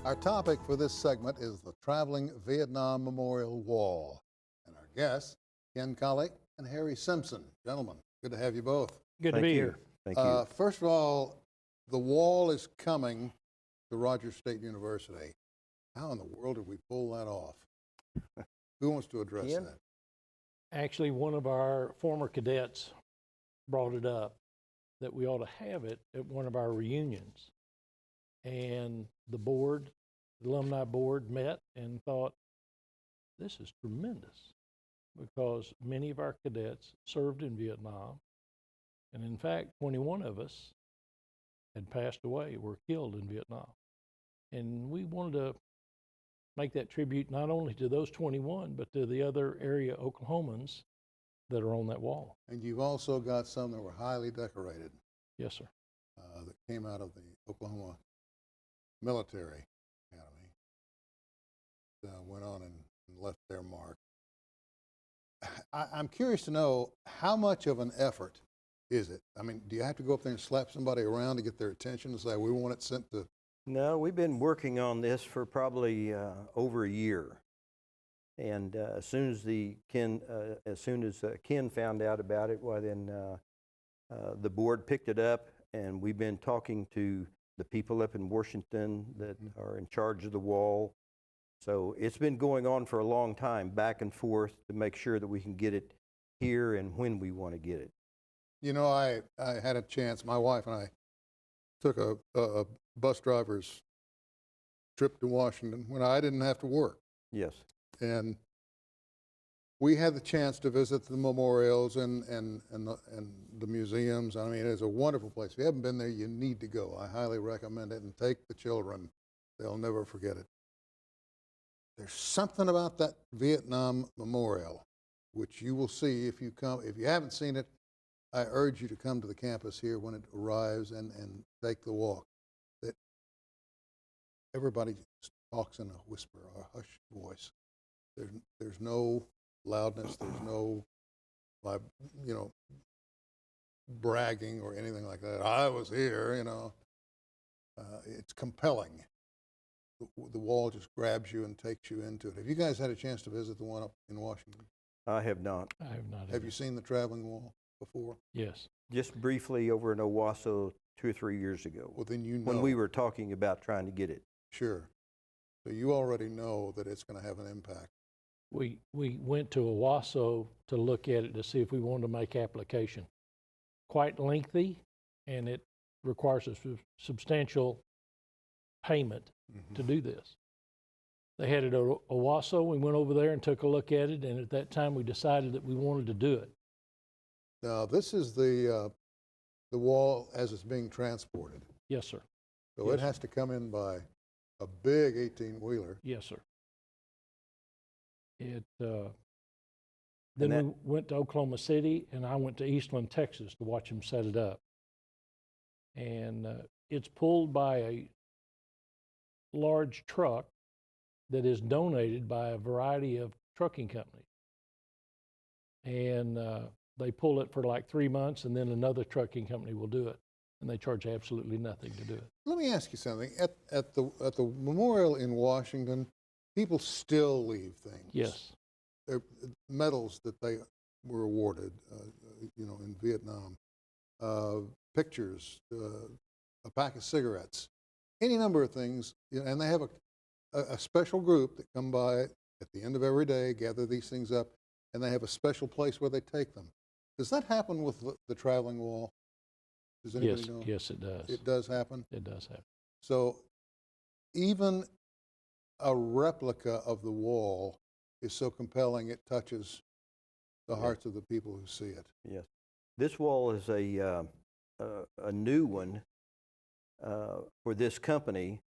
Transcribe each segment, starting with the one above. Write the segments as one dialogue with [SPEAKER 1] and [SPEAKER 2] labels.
[SPEAKER 1] Our topic for this segment is the Traveling Vietnam Memorial Wall. And our guests, Ken Colley and Harry Simpson. Gentlemen, good to have you both.
[SPEAKER 2] Good to be here.
[SPEAKER 3] Thank you.
[SPEAKER 1] First of all, the wall is coming to Rogers State University. How in the world did we pull that off? Who wants to address
[SPEAKER 3] Ken?
[SPEAKER 1] that?
[SPEAKER 2] Actually, one of our former cadets brought it up that we ought to have it at one of our reunions. And the board, the alumni board met and thought, this is tremendous because many of our cadets served in Vietnam. And in fact, 21 of us had passed away, were killed in Vietnam. And we wanted to make that tribute not only to those 21, but to the other area Oklahomans that are on that wall.
[SPEAKER 1] And you've also got some that were highly decorated
[SPEAKER 2] Yes, sir.
[SPEAKER 1] that came out of the Oklahoma Military Academy, went on and left their mark. I'm curious to know, how much of an effort is it? I mean, do you have to go up there and slap somebody around to get their attention and say, we want it sent to?
[SPEAKER 3] No, we've been working on this for probably over a year. And as soon as Ken found out about it, well, then the board picked it up, and we've been talking to the people up in Washington that are in charge of the wall. So it's been going on for a long time, back and forth, to make sure that we can get it here and when we want to get it.
[SPEAKER 1] You know, I had a chance, my wife and I took a bus driver's trip to Washington when I didn't have to work.
[SPEAKER 3] Yes.
[SPEAKER 1] And we had the chance to visit the memorials and the museums. I mean, it's a wonderful place. If you haven't been there, you need to go. I highly recommend it, and take the children. They'll never forget it. There's something about that Vietnam Memorial, which you will see if you come. If you haven't seen it, I urge you to come to the campus here when it arrives and take the walk. That everybody talks in a whisper or a hushed voice. There's no loudness. There's no, bragging or anything like that. I was here, It's compelling. The wall just grabs you and takes you into it. Have you guys had a chance to visit the one up in Washington?
[SPEAKER 3] I have not.
[SPEAKER 2] I have not.
[SPEAKER 1] Have you seen the traveling wall before?
[SPEAKER 2] Yes.
[SPEAKER 3] Just briefly over in Owasso 2 or 3 years ago.
[SPEAKER 1] Well, then you know.
[SPEAKER 3] When we were talking about trying to get it.
[SPEAKER 1] Sure. So you already know that it's going to have an impact.
[SPEAKER 2] We went to Owasso to look at it to see if we wanted to make application. Quite lengthy, and it requires a substantial payment to do this. They had it at Owasso. We went over there and took a look at it, and at that time we decided that we wanted to do it.
[SPEAKER 1] Now, this is the wall as it's being transported.
[SPEAKER 2] Yes, sir.
[SPEAKER 1] So
[SPEAKER 2] Yes,
[SPEAKER 1] it has to come in by a big 18-wheeler.
[SPEAKER 2] Yes, sir. Then we went to Oklahoma City, and I went to Eastland, Texas to watch them set it up. And it's pulled by a large truck that is donated by a variety of trucking companies. And they pull it for like 3 months, and then another trucking company will do it. And they charge absolutely nothing to do it.
[SPEAKER 1] Let me ask you something. At the memorial in Washington, people still leave things.
[SPEAKER 2] Yes.
[SPEAKER 1] They're medals that they were awarded, in Vietnam, pictures, a pack of cigarettes, any number of things. And they have a special group that come by at the end of every day, gather these things up, and they have a special place where they take them. Does that happen with the traveling wall? Does anybody know?
[SPEAKER 2] Yes, it does.
[SPEAKER 1] It does happen?
[SPEAKER 2] It does happen.
[SPEAKER 1] So even a replica of the wall is so compelling it touches the hearts of the people who see it.
[SPEAKER 3] Yes. This wall is a new one for this company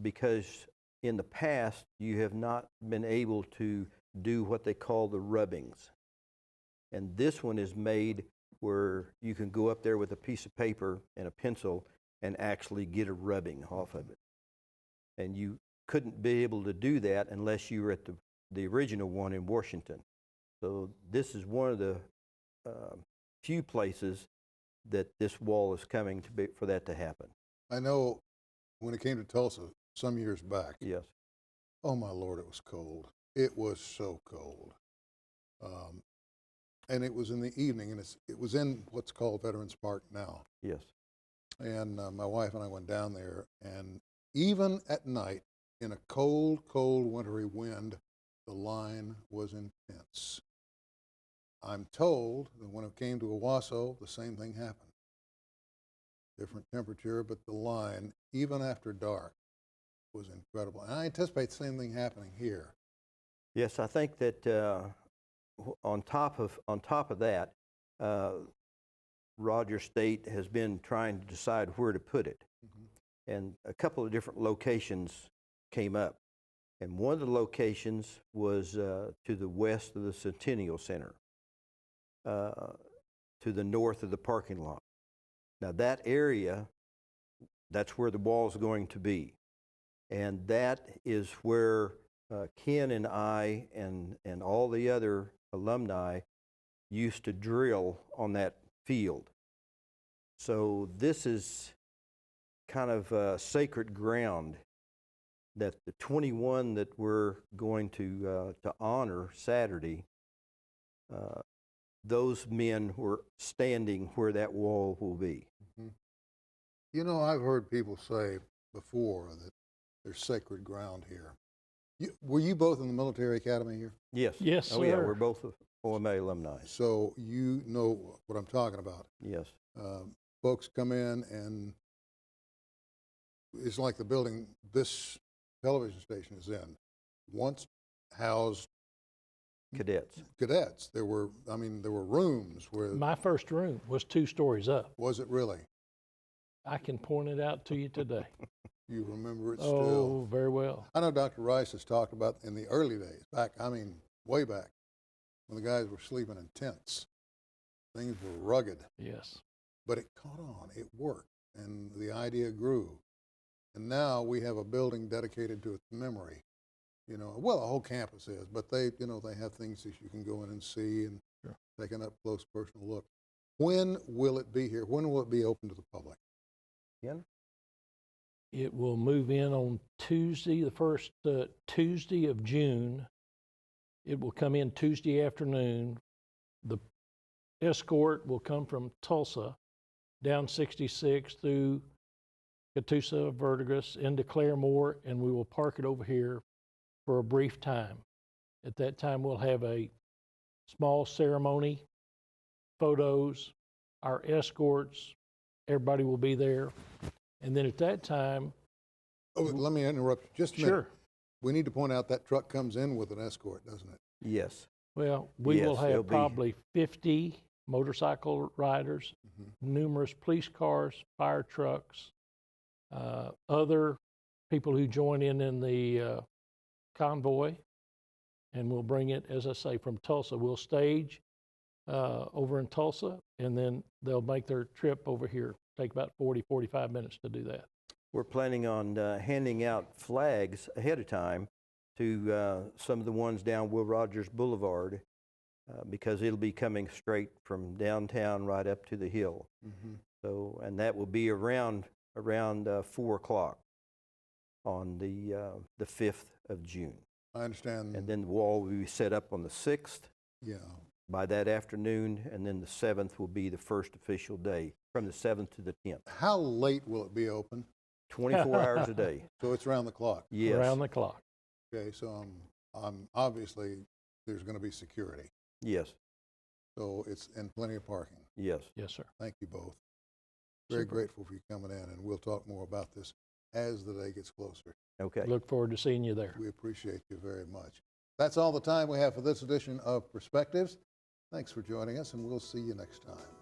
[SPEAKER 3] because in the past you have not been able to do what they call the rubbings. And this one is made where you can go up there with a piece of paper and a pencil and actually get a rubbing off of it. And you couldn't be able to do that unless you were at the original one in Washington. So this is one of the few places that this wall is coming to be for that to happen.
[SPEAKER 1] I know when it came to Tulsa, some years back.
[SPEAKER 3] Yes.
[SPEAKER 1] Oh my Lord, it was cold. It was so cold. And it was in the evening, and it was in what's called Veterans Park now.
[SPEAKER 3] Yes.
[SPEAKER 1] And my wife and I went down there, and even at night, in a cold, cold, wintry wind, the line was intense. I'm told that when it came to Owasso, the same thing happened. Different temperature, but the line, even after dark, was incredible. And I anticipate the same thing happening here.
[SPEAKER 3] Yes, I think that on top of that, Rogers State has been trying to decide where to put it. Mm-hmm. And a couple of different locations came up. And one of the locations was to the west of the Centennial Center, to the north of the parking lot. Now that area, that's where the wall's going to be. And that is where Ken and I and all the other alumni used to drill on that field. So this is kind of sacred ground that the 21 that we're going to honor Saturday, those men were standing where that wall will be.
[SPEAKER 1] Mm-hmm. You know, I've heard people say before that there's sacred ground here. Were you both in the military academy here?
[SPEAKER 3] Yes.
[SPEAKER 2] Yes,
[SPEAKER 3] Oh, yeah,
[SPEAKER 2] sir.
[SPEAKER 3] we're both OMA alumni.
[SPEAKER 1] So you know what I'm talking about.
[SPEAKER 3] Yes.
[SPEAKER 1] Folks come in, and it's like the building this television station is in once housed cadets. There were rooms where.
[SPEAKER 2] My first room was 2 stories up.
[SPEAKER 1] Was it really?
[SPEAKER 2] I can point it out to you today.
[SPEAKER 1] You remember it
[SPEAKER 2] Oh,
[SPEAKER 1] still?
[SPEAKER 2] very well.
[SPEAKER 1] I know Dr. Rice has talked about in the early days, way back, when the guys were sleeping in tents. Things were rugged.
[SPEAKER 2] Yes.
[SPEAKER 1] But it caught on, it worked, and the idea grew. And now we have a building dedicated to its memory. You know, well, the whole campus is, but they have things that you can go in and see and take an up-close personal look. When will it be here? When will it be open to the public?
[SPEAKER 3] Ken?
[SPEAKER 2] It will move in on Tuesday, the first Tuesday of June. It will come in Tuesday afternoon. The escort will come from Tulsa down 66 through Catoosa, Verdigris, into Claremore, and we will park it over here for a brief time. At that time, we'll have a small ceremony, photos, our escorts, everybody will be there. And then at that time...
[SPEAKER 1] Oh, let me interrupt you just a minute.
[SPEAKER 2] Sure.
[SPEAKER 1] We need to point out that truck comes in with an escort, doesn't it?
[SPEAKER 3] Yes.
[SPEAKER 2] Well, we will
[SPEAKER 3] there'll
[SPEAKER 2] have probably 50 motorcycle riders, numerous police cars, fire trucks, other people who join in the convoy, and we'll bring it, as I say, from Tulsa. We'll stage over in Tulsa, and then they'll make their trip over here. Take about 40, 45 minutes to do that.
[SPEAKER 3] We're planning on handing out flags ahead of time to some of the ones down Will Rogers Boulevard because it'll be coming straight from downtown right up to the hill. Mm-hmm. So, and that will be around 4 o'clock on the 5th of June.
[SPEAKER 1] I understand.
[SPEAKER 3] And then the wall will be set up on the 6th.
[SPEAKER 1] Yeah.
[SPEAKER 3] By that afternoon, and then the 7th will be the first official day, from the 7th to the 10th.
[SPEAKER 1] How late will it be open?
[SPEAKER 3] 24 hours a day.
[SPEAKER 1] So it's around the clock?
[SPEAKER 3] Yes.
[SPEAKER 2] Around the clock.
[SPEAKER 1] Okay, so obviously there's going to be security.
[SPEAKER 3] Yes.
[SPEAKER 1] So and plenty of parking.
[SPEAKER 3] Yes.
[SPEAKER 2] Yes, sir.
[SPEAKER 1] Thank you both. Very
[SPEAKER 2] Super.
[SPEAKER 1] grateful for you coming in, and we'll talk more about this as the day gets closer.
[SPEAKER 3] Okay.
[SPEAKER 2] Look forward to seeing you there.
[SPEAKER 1] We appreciate you very much. That's all the time we have for this edition of Perspectives. Thanks for joining us, and we'll see you next time.